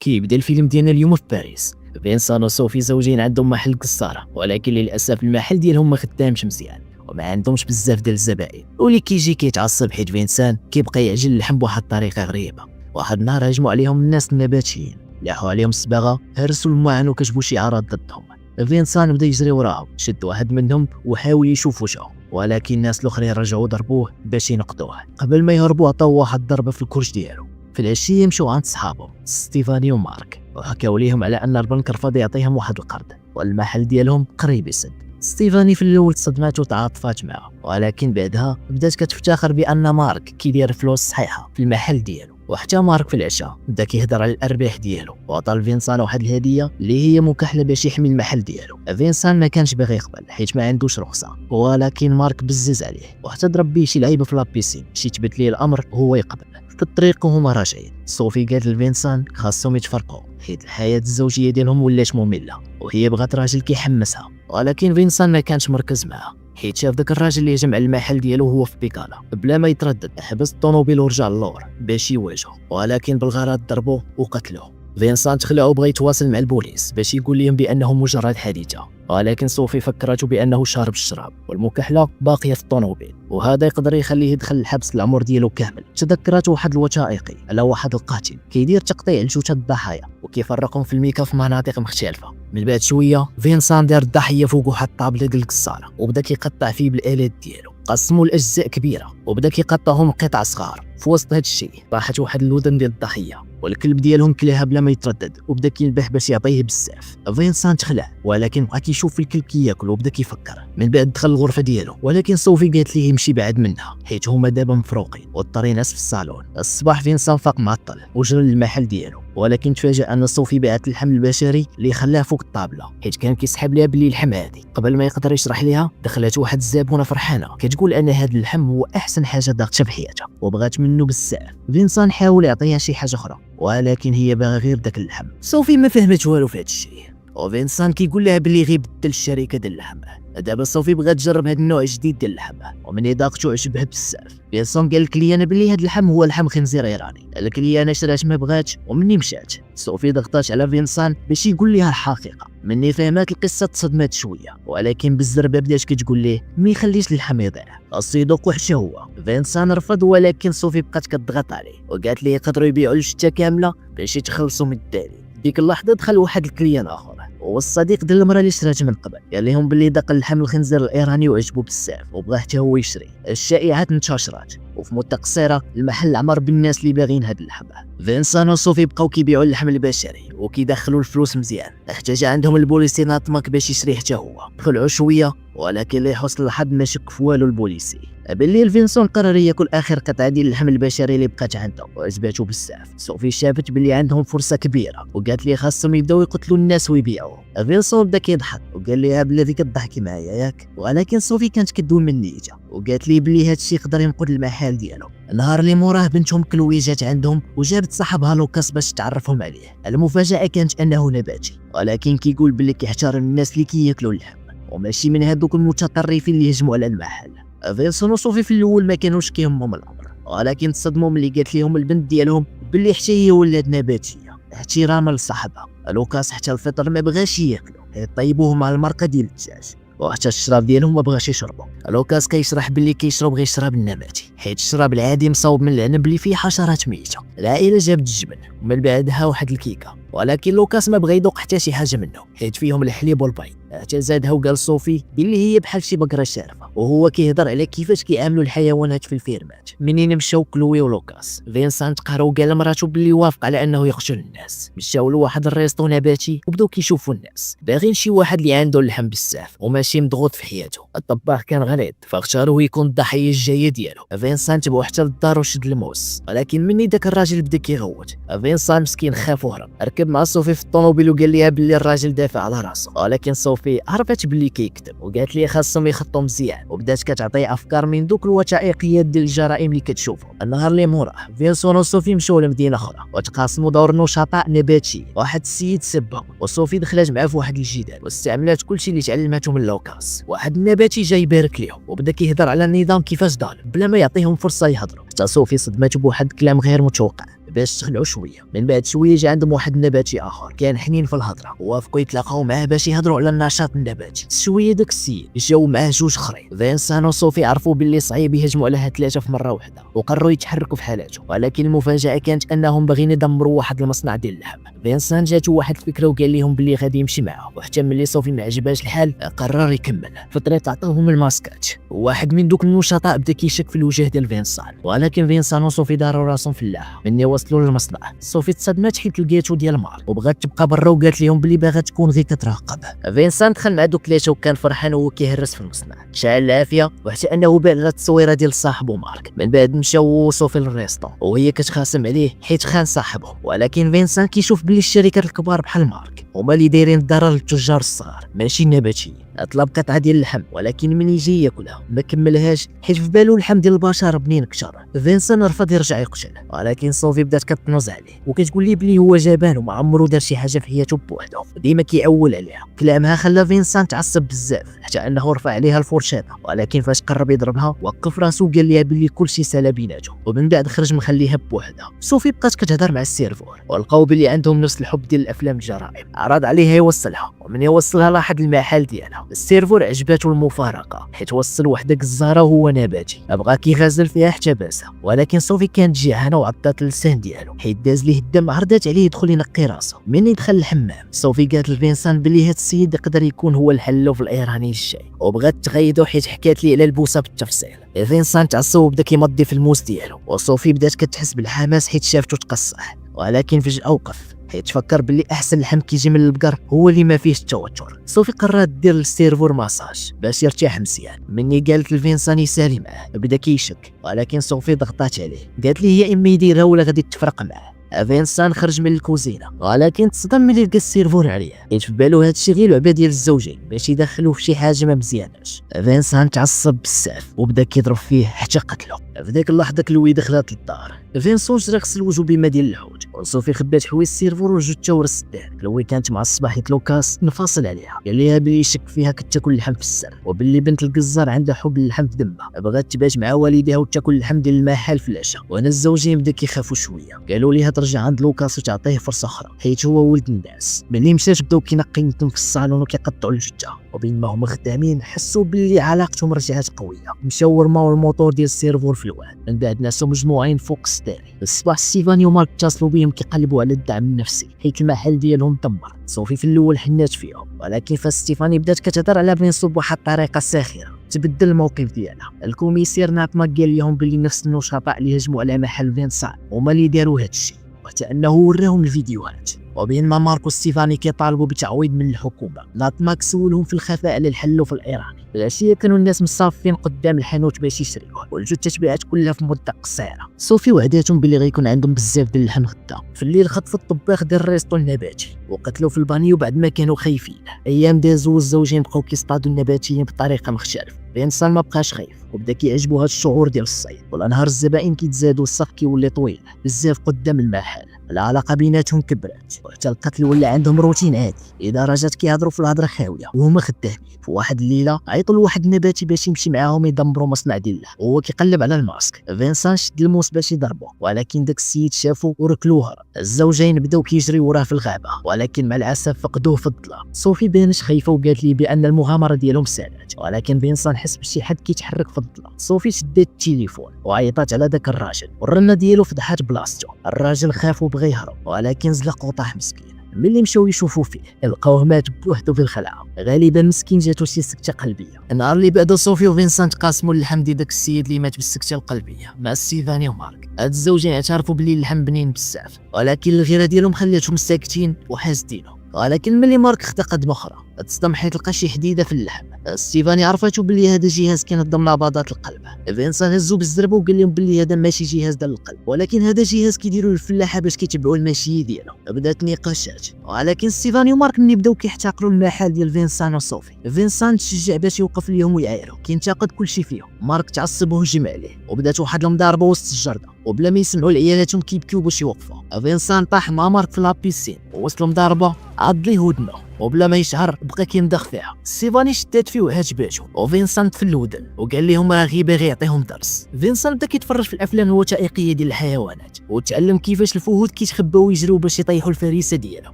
كيبدا الفيلم ديالنا اليوم في باريس. فينسان وصوفي زوجين عندهم محل قصاره، ولكن للاسف المحل ديالهم ما خدامش مزيان وما عندهمش بزاف ديال الزبائن، واللي كيجي كيتعصب حيت فينسان كيبقى يعجن اللحم بواحد الطريقه غريبه. واحد النهار هجموا عليهم الناس النباتيين، لاحوا عليهم الصباغه، هرسوا المعن وكتبوا شعارات ضدهم. فينسان بدا يجري وراهم، شد واحد منهم وحاول يشوف وجهه، ولكن الناس الاخرين رجعوا ضربوه باش ينقذوه. قبل ما يهربوا عطاو واحد الضربه في الكرش ديالو. في العشيه مشاو عند صحابهم ستيفاني ومارك وحكاو ليهم على ان البنك رفض يعطيهم واحد القرض والمحل ديالهم قريب يسد. ستيفاني في الاول تصدمات وتعاطفات معه، ولكن بعدها بدات كتفتخر بان مارك كيدير فلوس صحيحه في المحل ديالو. وحتى مارك في العشاء بدا كيهضر على الارباح ديالو وعطى لفينسان واحد الهديه اللي هي مكحله باش يحمي المحل ديالو. فينسان ما كانش باغي يقبل حيت ما عندوش رخصه، ولكن مارك بزز عليه وحتى ضرب بيه شي لعيبه في لابيسين باش يثبت ليه الامر هو يقبل. في الطريق وهما راجعين صوفي قالت لفينسان خاصهم يتفرقوا حيت الحياه الزوجيه ديالهم ولات ممله، وهي بغات راجل كيحمسها. ولكن فينسان ما كانش مركز معها حيت شاف داك الراجل اللي جمع المحل ديالو هو في بيكالا. بلا ما يتردد حبس الطوموبيل ورجع للور باش يواجهه، ولكن بالغلط ضربوه وقتلوه. فينسان تخلع وبغى يتواصل مع البوليس باش يقول لهم بانه مجرد حادثه، ولكن صوفي فكرته بانه شارب الشراب والمكحله باقيه في الطوموبيل وهذا يقدر يخليه يدخل الحبس العمر ديالو كامل. تذكرته واحد الوثائقي على واحد القاتل كيدير تقطيع لجثث الضحايا وكيفرقهم في الميكا في مناطق مختلفه. من بعد شويه فينسان دار الضحيه فوق واحد الطابله ديال القصاره وبدا كيقطع فيه بالالات ديالو، قسموا لاجزاء كبيره وبدا كيقطعهم قطع صغار. في وسط هذا الشيء طاحت واحد الودن ديال الضحيه والكلب ديالهم كلاها بلا ما يتردد وبدا كينبح باش يعطيه بزاف. فينسان تخلع ولكن بقى كيشوف الكلب كياكل وبدا كيفكر. من بعد دخل الغرفه ديالو، ولكن صوفي قالت ليه يمشي بعد منها حيت هما دابا مفروقين واضطر ينعس في الصالون. الصباح فينسان فاق معطل وجرى للمحل ديالو، ولكن تفاجأ ان صوفي بعت اللحم البشري اللي خلاه فوق الطابله حيت كان كيسحب ليها بلي اللحم هادي. قبل ما يقدر يشرح ليها دخلت واحد الزبونه فرحانه كتقول ان هذا اللحم هو احسن حاجه ذاقتها في حياتها وبغات منه بزاف. فينسان حاول يعطيها شي حاجه اخرى ولكن هي باغا غير داك اللحم. صوفي ما فهمت والو في هذا الشيء، وفينسان كيقول لها بلي غيبدل الشركه ديال اللحم. دابا صوفي بغات تجرب هذا النوع جديد ديال اللحم ومن ذاقته عجبها بزاف. فينسان قال لك لي انا بلي هذا اللحم هو لحم خنزير ايراني، قالك لي انا شرات ما بغاتش ومني مشات. صوفي ضغطات على فينسان باش يقول لها الحقيقه. مني فهمات القصه تصدمات شويه، ولكن بالزربه بدات كتقول ليه ما يخليش اللحم يضيع، خاصو يذوق وحشه هو. فينسان رفض، ولكن صوفي بقات كتضغط عليه وقالت ليه يقدروا يبيعوا الشتا كامله باش يتخلصوا من الدليل. ديك اللحظه دخل واحد الكليان اخر هو الصديق ديال المراه اللي شرات من قبل، قال لهم باللي ذاق اللحم الخنزير الايراني وعجبو بزاف وبغى حتى هو يشري. الشائعات انتشرت وفي مده قصيره المحل عمر بالناس اللي باغيين هاد اللحم. فينسان وصوفي بقاو كيبيعوا اللحم البشري وكيدخلوا الفلوس مزيان، حتى جا عندهم البوليسي ناطمك باش يشري حتى هو. خلعوا شويه ولكن لحسن الحظ ما شك في والو البوليسي. بالليل فينسون قرر ياكل اخر قطعه ديال اللحم البشري اللي بقات عنده وعجباتو بزاف. صوفي شافت باللي عندهم فرصه كبيره وقالت لي خاصهم يبداو يقتلوا الناس ويبيعوهم. فينسون بدا كيضحك وقال ليها بلاتي كتضحكي معايا ياك، ولكن صوفي كانت كدوي من نيتها وقالت لي بلي هادشي يقدر ينقذ المحل ديالو. النهار اللي موراه بنتهم كلوي جات عندهم وجابت صاحبها لوكاس باش تعرفهم عليه. المفاجاه كانت انه نباتي، ولكن كيقول باللي كيحترم الناس اللي كياكلوا اللحم وماشي من هذوك المتطرفين اللي يهجموا على المحل. فينسون وصوفي في الاول ما كانوش كيهمهم الامر، ولكن تصدموا ملي قالت لهم البنت ديالهم باللي حتى هي ولات نباتيه احتراما لصاحبها. لوكاس حتى الفطر ما بغاش ياكلو، طيبوه مع المرقه ديال الدجاج وحتى الشراب ديالهم ما بغاش يشربوا. لوكاس كيشرح باللي كيشرب غير الشراب النباتي حيت الشراب العادي مصاوب من العنب اللي فيه حشرات ميته. العائله جابت الجبن ومن بعدها واحد الكيكه، ولكن لوكاس ما بغى يذوق حتى شي حاجه منه حيت فيهم الحليب والبيض. حتى زادها وقال صوفي باللي هي بحال شي بقره شارفه وهو كيهضر على كيفاش كيعاملوا الحيوانات في الفيرمات. منين مشاو كلوي ولوكاس فينسان تقهر وقال لمراتو باللي وافق على انه يقتل الناس. مشاو لواحد الريستو نباتي وبداو كيشوفوا الناس باغيين شي واحد اللي عنده اللحم بزاف وماشي مضغوط في حياته. الطباخ كان غليظ فاختاروه يكون الضحيه الجايه ديالو. فينسان تبعو حتى للدار وشد الموس، ولكن مني داك الراجل بدا كيغوت فينسان مسكين خاف وهرب. ركب مع صوفي في الطوموبيل وقال ليها باللي الراجل دافع على راسه، ولكن صوفي عرفت باللي كيكذب وقالت لي خاصهم يخطوا مزيان وبدات كتعطي افكار من دوك الوثائقيات ديال الجرائم اللي كتشوفهم. النهار اللي موراه فينسون وصوفي مشاو لمدينه اخرى وتقاسموا دور نشطاء نباتي. واحد السيد سبهم وصوفي دخلت معاه في واحد الجدال واستعملت كلشي اللي تعلمته من لوكاس. واحد النباتي جاي يبارك ليهم وبدا كيهضر على النظام كيفاش دار بلا ما يعطيهم فرصه يهضروا. حتى صوفي صدمت بواحد الكلام غير متوقع باش تخلعوا شويه. من بعد شويه جا عندهم واحد النباتي اخر كان حنين في الهضره، وافقوا يتلاقاو معاه باش يهضروا على النشاط النباتي. شويه داك السيد جاو معاه جوج اخرين. فينسان وصوفي عرفوا باللي صعيب يهجموا على هاد ثلاثه في مره واحده، وقرروا يتحركوا في حالاتهم. ولكن المفاجاه كانت انهم باغيين يدمروا واحد المصنع ديال اللحم. فينسان جاتو واحد الفكره وقال لهم باللي غادي يمشي معاهم، وحتى ملي صوفي ما عجباش الحال قرر يكمل. في الطريق عطاهم الماسكات. واحد من دوك النشطاء بدا كيشك في الوجه ديال فينسان، ولكن فينسان وصوفي داروا راسهم في اللاحه. مني وصلوا للمصنع صوفي تصدمت حيت لقيتو ديال مارك، وبغات تبقى برا وقالت لهم بلي باغا تكون غير كتراقب. فينسان دخل مع دوك ثلاثه وكان فرحان وهو كيهرس في المصنع، شعل العافيه، وحتى انه بان على التصويره ديال صاحبو مارك. من بعد مشاو صوفي للريستون وهي كتخاصم عليه حيت خان صاحبه. ولكن فينسان كيشوف بلي الشركات الكبار بحال مارك هما اللي دايرين الضرر للتجار الصغار ماشي النباتيين. طلب قطعه ديال اللحم، ولكن من يجي ياكلها ما كملهاش حيت في بالو اللحم ديال البشر بنين كثر. فينسان رفض يرجع يقتل، ولكن صوفي بدات كتنوز عليه وكتقول ليه بلي هو جبان وما عمرو دار شي حاجه في حياته بوحده، ديما كيعول عليها. كلامها خلى فينسان تعصب بزاف حتى انه رفع عليها الفرشاطه، ولكن فاش قرب يضربها وقف راسو وقال ليها بلي كلشي سالا بيناتهم، ومن بعد خرج مخليها بوحدها. صوفي بقات كتهضر مع السيرفور ولقاو بلي عندهم نفس الحب ديال الافلام الجرائم. عرض عليها يوصلها، ومن يوصلها لاحظ المحل ديالها. السيرفور عجباتو المفارقه حيت وصل وحده جزاره وهو نباتي، بغا كيغازل فيها حتى باسها. ولكن صوفي كانت جيعانه وعطات اللسان ديالو حيت داز ليه الدم. عرضات عليه يدخل ينقي راسه. من يدخل الحمام صوفي قالت لفينسان بلي هاد السيد يقدر يكون هو الحلوف الايراني للشاي، وبغات تغيدو حيت حكات لي على البوسه بالتفصيل. فينسان تعصب وبدا كيمضي في الموس ديالو، وصوفي بدات كتحس بالحماس حيت شافتو تقصح. ولكن فجاه وقف حيت فكر باللي احسن لحم كيجي من البقر هو اللي ما فيهش التوتر. صوفي قررت دير للسيرفور ماساج باش يرتاح مزيان. مني قالت لفينسان يسالي معاه بدا كيشك، ولكن صوفي ضغطات عليه قالت لي يا اما يديرها ولا غادي تفرق معاه. فينسان خرج من الكوزينه، ولكن تصدم ملي لقى السيرفور عليه حيت في بالو هادشي غير لعبه ديال الزوجين باش يدخلوه في شي حاجه ما مزياناش. فينسان تعصب بزاف وبدا كيضرب فيه حتى قتلو. في ديك اللحظه كلوي دخلت للدار. فينسون جرى غسل وجهو بما ديال الحوت، وصوفي خبات حوايج السيرفور وجدتها ورا الدار. كلوي كانت معصبه حيت لوكاس نفاصل عليها، قال ليها بلي يشك فيها كتاكل اللحم في السر، وباللي بنت الجزار عندها حب للحم في دمها، بغات تبات مع والديها وتاكل اللحم ديال المحل في العشاء. وانا الزوجين بدا كيخافوا شويه، قالوا ليها ترجع عند لوكاس وتعطيه فرصه اخرى حيت هو ولد الناس. ملي مشات بداو كينقيو في الصالون وكيقطعوا الجثه، وبينما هما خدامين حسوا باللي علاقتهم رجعت قويه. مشاو رماو الموتور ديال السيرفور في الواد. من بعد ناسو مجموعين فوق السطاري. الصباح ستيفاني ومارك اتصلوا بهم كيقلبوا على الدعم النفسي حيت المحل ديالهم دمر. صوفي في الاول حنات فيهم، ولكن فاش ستيفاني بدات كتهضر على فينسون بواحد الطريقه ساخره تبدل الموقف ديالها. الكوميسير ناتما قال لهم بلي نفس النشطاء اللي هجموا على محل فينسان هما اللي داروا هادشي، وحتى انه وراهم الفيديوهات. وبينما ماركو ستيفاني كيطالبوا بتعويض من الحكومه. ناتماك سولهم في الخفاء على الحلوف الايراني. العشيه كانوا الناس مصافين قدام الحانوت باش يشريوه، والجثه تباعت كلها في مده قصيره. صوفي وعداتهم باللي غيكون عندهم بزاف ديال اللحم غدا. في الليل خطف الطباخ ديال الريستون النباتي وقتلوا في البانيو بعد ما كانوا خايفين. ايام دازوا والزوجين بقاو كيصطادوا النباتيين بطريقه مختلفه. فينسان ما بقاش خايف وبدا كيعجبو هاد الشعور ديال الصيد، والانهار الزبائن كيتزادوا، الصف كيولي طويل بزاف قدام المحل. العلاقه بيناتهم كبرت وحتى القتل ولا عندهم روتين عادي لدرجه كيهضروا في الهضره خاويه وهما خدامين. في واحد الليله عيطوا لواحد النباتي باش يمشي معاهم يدمروا مصنع ديال اللحم وهو كيقلب على الماسك. فينسان شد الموس باش يضربوه، ولكن داك السيد شافو وركلوه. الزوجين بداو كيجريو وراه في الغابه، ولكن مع الاسف فقدوه في الظلام. صوفي بانت خايفه وقالت لي بان المغامره ديالهم سالات، ولكن فينسان حس بشي حد كيتحرك في الظلام. صوفي شدت التليفون وعيطات على داك الراجل، والرنه ديالو فضحات بلاصتو. الراجل خاف وبغى يهرب، ولكن زلق وطاح مسكين. ملي مشاو يشوفوا فيه لقاوه مات بوحدو في الخلعه، غالبا مسكين جاتو شي سكته قلبيه. النهار اللي بعد صوفي وفينسان تقاسموا اللحم ديال داك السيد اللي مات بالسكته القلبيه مع ستيفاني ومارك. هاد الزوجين اعترفوا بلي اللحم بنين بزاف، ولكن الغيره ديالهم خلاتهم ساكتين وحاسدينه. ولكن ملي مارك خدا قدمه اخرى تصدم حيت لقى شي حديده في اللحم. ستيفاني عرفتو بلي هذا جهاز كينظم نبضات القلب. فينسان هزو بالزربه وقال لهم بلي هذا ماشي جهاز ديال القلب، ولكن هذا جهاز كيديروا للفلاحه باش كيتبعوا الماشيه ديالو. بدات نقاشات، ولكن ستيفاني ومارك ملي بداو كيحتقروا المحل ديال فينسان وصوفي. فينسان تشجع باش يوقف ليهم ويعايرو، كينتقد كلشي فيهم. مارك تعصب وهجم عليه وبدات واحد المضاربه وسط الجرده، وبلا ما يسمعوا لعيالاتهم كيبكيو باش يوقفوا. فينسان طاح مع مارك في لابيسين ووصلوا مضاربه عض ليه ودنه. وبلا ما يشعر بقى كيمدخ فيها. ستيفاني شدات فيه وعجباتو، وفينسانت في الودن وقال لهم راه غير باغي يعطيهم درس. فينسانت بدا كيتفرج في الافلام الوثائقيه ديال الحيوانات وتعلم كيفاش الفهود كيتخباو ويجريو باش يطيحوا الفريسه ديالهم.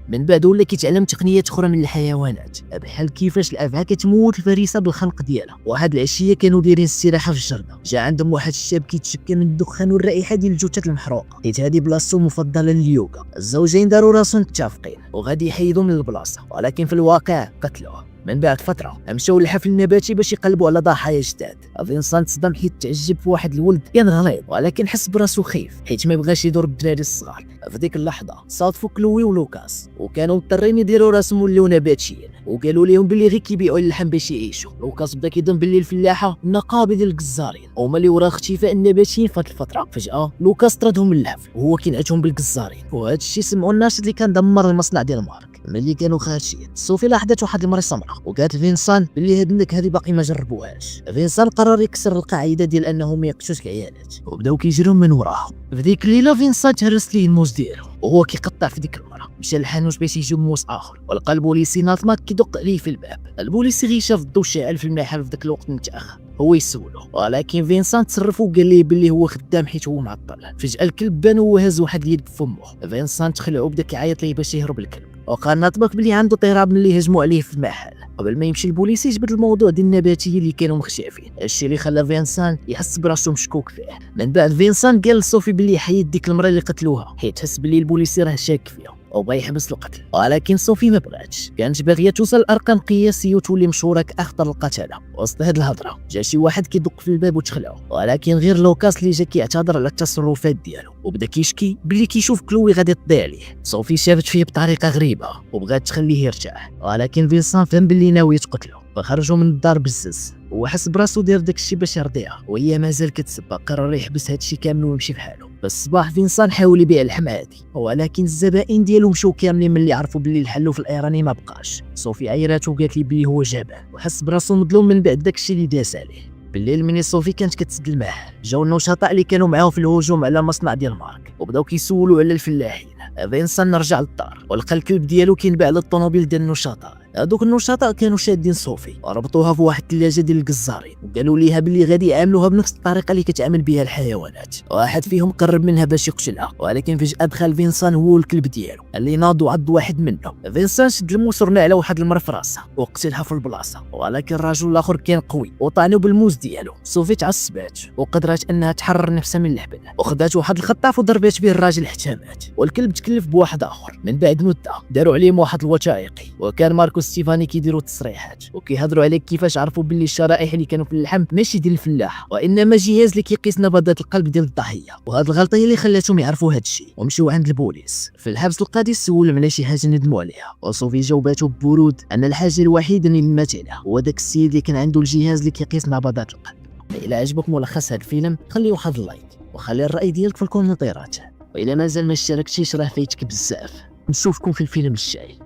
من بعد ولا كيتعلم تقنيات اخرى من الحيوانات بحال كيفاش الافعى كتموت الفريسه بالخنق ديالها. واحد العشيه كانوا دايرين استراحه في الجرده، جا عندهم واحد الشاب كيتشكى من الدخان والرائحه ديال الجثث المحروقه، حيت هذه بلاصتو المفضله لليوغا. الزوجين داروا راسهم متفقين وغادي يحيدوا من البلاصه، ولكن في الواقع قتلوه. من بعد فتره مشاو للحفل النباتي باش يقلبوا على ضحايا جداد. فينسانت صدم حيت تعجب في واحد الولد كان غليظ، ولكن حس براسو خايف حيت ما بغاش يضر بالدراري الصغار. في ديك اللحظه صادفوا كلوي ولوكاس وكانوا مضطرين يديروا راسهم ولاو نباتيين، وقالوا لهم بلي غير كيبيعوا اللحم باش يعيشوا. لوكاس بدا كيظن بلي الفلاحه نقابه ديال الجزارين هما اللي ورا اختفاء النباتيين في هذه الفتره. فجاه لوكاس طردهم من الحفل وهو كينعتهم بالجزارين، وهذا الشيء سمعوا الناس اللي كان دمر المصنع ديال مارك. ملي كانوا خارجين صوفي لاحظت واحد المرة سمراء وقالت فينسان بلي هاد النك هذه باقي ما جربوهاش. فينسان قرر يكسر القاعده ديال انهم ما يقتلوش العيالات وبداو كيجريو من وراهم. في ديك الليله فينسان تهرس ليه الموس ديالو وهو كيقطع في ديك المرة. مشى للحانوت باش يجيب موس اخر ولقى البوليسي ناطماك كيدق عليه في الباب. البوليسي غير شاف الضو شاعل في المحل في ذاك الوقت متاخر، هو يسولو، ولكن فينسان تصرف وقال ليه بلي هو خدام حيت هو معطل. فجاه الكلب بان وهو هاز واحد اليد بفمه. فينسان تخلعو بدا كيعيط ليه باش يهرب الكلب، وقال ناطمك بلي عنده اضطراب ملي هجموا عليه في المحل. قبل ما يمشي البوليسي جبد الموضوع ديال النباتيه اللي كانوا مخشعفين، الشيء اللي خلى فينسان يحس براسو مشكوك فيه. من بعد فينسان قال لصوفي بلي يحيد ديك المراه اللي قتلوها حيت حس بلي البوليسي راه شاك فيها وبغى يحبس القتل، ولكن صوفي ما بغاتش، كانت باغيه توصل لارقام قياسيه وتولي مشهوره كاخطر القتله. وسط هاد الهضره جا شي واحد كيدق في الباب وتخلعو، ولكن غير لوكاس اللي جا كيعتذر على التصرفات ديالو وبدا كيشكي بلي كيشوف كلوي غادي تضيع عليه. صوفي شافت فيه بطريقه غريبه وبغات تخليه يرتاح، ولكن فينسان فهم بلي ناوي تقتلو فخرجوا من الدار بالزز وحس براسو دير داكشي باش يرضيها، وهي مازال كتسبى. قرر يحبس هادشي كامل ويمشي بحالو. بالصباح فينسان حاول يبيع اللحم عادي، ولكن الزبائن ديالو مشاو كاملين ملي عرفوا بلي الحلو في الايراني ما بقاش. صوفي عيراتو وقالت لي بلي هو جبان وحس براسو مظلوم من بعد داكشي اللي داس عليه. بالليل مني صوفي كانت كتسد المحل جاو النشطاء اللي كانوا معاه في الهجوم على المصنع ديال مارك وبداو كيسولوا على الفلاحين. فينسان رجع للدار ولقى الكلب ديالو كينباع للطوموبيل ديال النشطاء. هذوك النشطاء كانوا شادين صوفي وربطوها في واحد الثلاجه ديال الجزارين وقالوا ليها بلي غادي يعاملوها بنفس الطريقه اللي كتعامل بها الحيوانات. واحد فيهم قرب منها باش يقتلها، ولكن فجاه دخل فينسان هو والكلب ديالو اللي ناض وعض واحد منهم. فينسان شد الموس ورمى على واحد المرة في راسها وقتلها في البلاصه، ولكن الرجل الاخر كان قوي وطعنو بالموس ديالو. صوفي تعصبات وقدرت انها تحرر نفسها من الحبل وخدات واحد الخطاف وضربات به الراجل حتى مات. والكلب تكلف بواحد اخر. من بعد مده داروا عليهم واحد الوثائقي، وكان ماركو ستيفاني كيديروا تصريحات وكيهضروا على كيفاش عرفوا باللي الشرائح اللي كانوا في اللحم ماشي ديال الفلاح وانما جهاز اللي كيقيس نبضات القلب ديال الضحيه. وهاد الغلطه هي اللي خلاتهم يعرفوا هاد الشيء ومشيو عند البوليس. في الحبس القاضي سولهم على شي حاجه ندموا عليها، وصوفي جاوباتو ببرود ان الحاجه الوحيده اللي ندمت عليها هو داك السيد اللي كان عنده الجهاز اللي كيقيس نبضات القلب. الى عجبكم ملخص هاد الفيلم خلي واحد اللايك وخلي الراي ديالك في الكومنتيرات، والى مازال ما اشتركتيش راه فايتك بزاف. نشوفكم في الفيلم الجاي.